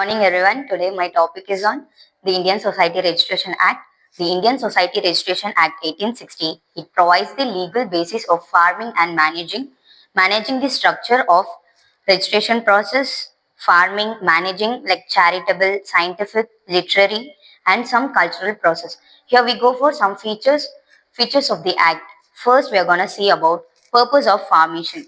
Morning everyone. Today my topic is on the Indian Society Registration Act. The Indian Society Registration Act 1860, it provides the legal basis of farming and managing the structure of registration process, farming, managing like charitable, scientific, literary and some cultural process. Here we go for some features of the act. First we are going to see about purpose of formation.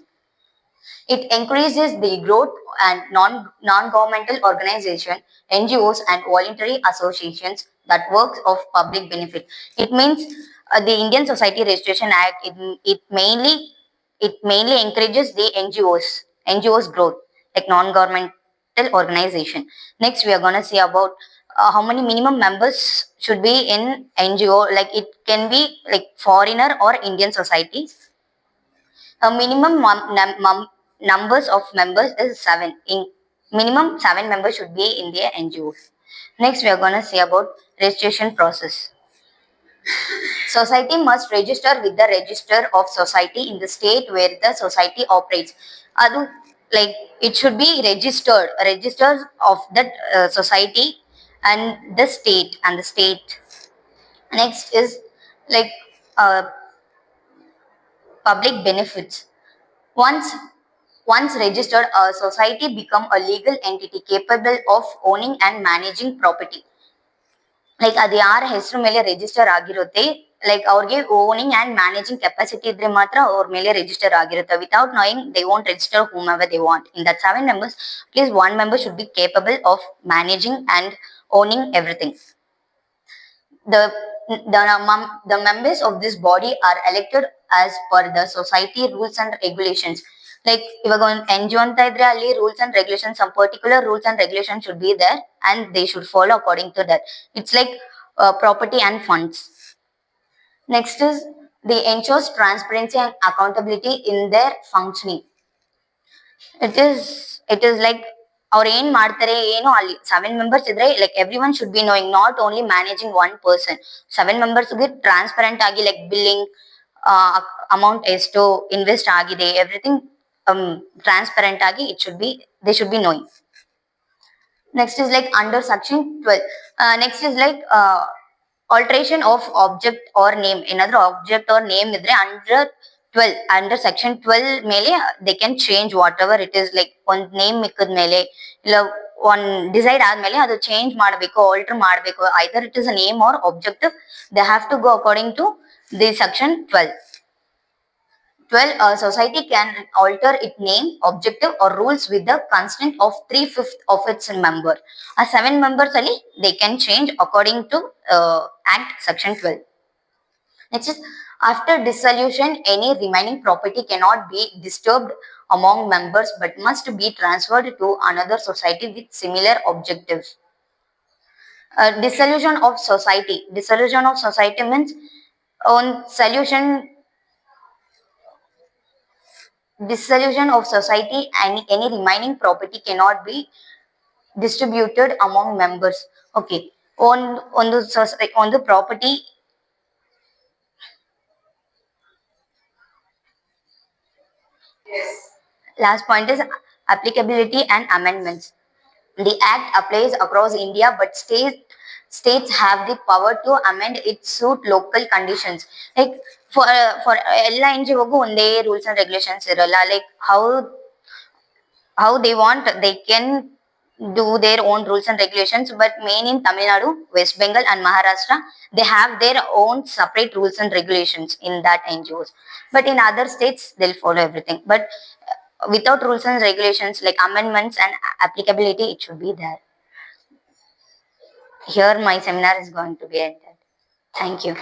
It encourages the growth and non-governmental organization, NGOs and voluntary associations that works of public benefit. It means the Indian Society Registration Act, it mainly encourages the NGOs growth, like non-governmental organization. Next, we are going to see about how many minimum members should be in NGO, like it can be like foreigner or Indian societies. A minimum numbers of members is 7. In minimum 7 members should be in the NGOs. Next, we are going to see about registration process. Society must register with the Register of Society in the state where the society operates. Adu, like it should be registered of that society and the state. Next is like uh, public benefits. Once Once registered, a society become a legal entity capable of owning and managing property. Like ಅದು ಯಾರ ಹೆಸರು ಮೇಲೆ register ಆಗಿರುತ್ತೆ, like ಅವ್ರಿಗೆ owning and managing capacity ಇದ್ರೆ ಮಾತ್ರ ಅವ್ರ ಮೇಲೆ ರಿಜಿಸ್ಟರ್ ಆಗಿರುತ್ತೆ. Without knowing they want register whom ever they want. In that 7 members, at least 1 member should be capable of managing and owning everything. The the members of this body are elected as per the society rules and regulations. Like ಇವಾಗ ಒಂದು NGO ಅಂತ ಇದ್ರೆ ಅಲ್ಲಿ rules and regulation, some particular rules and regulation should be there and they should follow according to that. It's like property and funds. Next is the ensures transparency and accountability in their functioning. It is like ಅವ್ರು ಏನ್ ಮಾಡ್ತಾರೆ ಏನು ಅಲ್ಲಿ 7 members ಇದ್ರೆ like every one should be knowing, not only managing 1 person. 7 members transparent ಆಗಿ like billing, amount ಎಷ್ಟು invest ಆಗಿದೆ, everything transparent ಆಗಿ they should be knowing. Next is like under section 12. Next is like alteration of object or name. Another object or name idre under section 12 ಮೇಲೆ they can change whatever it is. Like ಒಂದ್ name ಮಿಕ್ಕದ ಮೇಲೆ ಇಲ್ಲ ಒಂದ್ decide ಆದ್ಮೇಲೆ ಅದು change ಮಾಡಬೇಕು, alter ಮಾಡಬೇಕು. Either it is a name or objective, they have to go according to the section 12. A society can alter its name, objective or rules with the consent of 3/5 of its member. A 7 members ali they can change according to Act section 12. Next is after dissolution, any remaining property cannot be disturbed among members but must be transferred to another society with similar objectives. Dissolution of society. Dissolution of society means on dissolution of society and any remaining property cannot be distributed among members. Okay, on the property. Last point is applicability and amendments. The act applies across India, but states have the power to amend it suit local conditions. Like for ಎಲ್ಲ NGOಗೂ ಒಂದೇ rules and regulations ಇರಲ್ಲ. Like how they want, they can do their own rules and regulations, but main in Tamil Nadu, West Bengal and Maharashtra, they have their own separate rules and regulations in that NGOs. But in other states, they'll follow everything. But without rules and regulations like amendments and applicability, it should be there. Here my seminar is going to be ended. Thank you.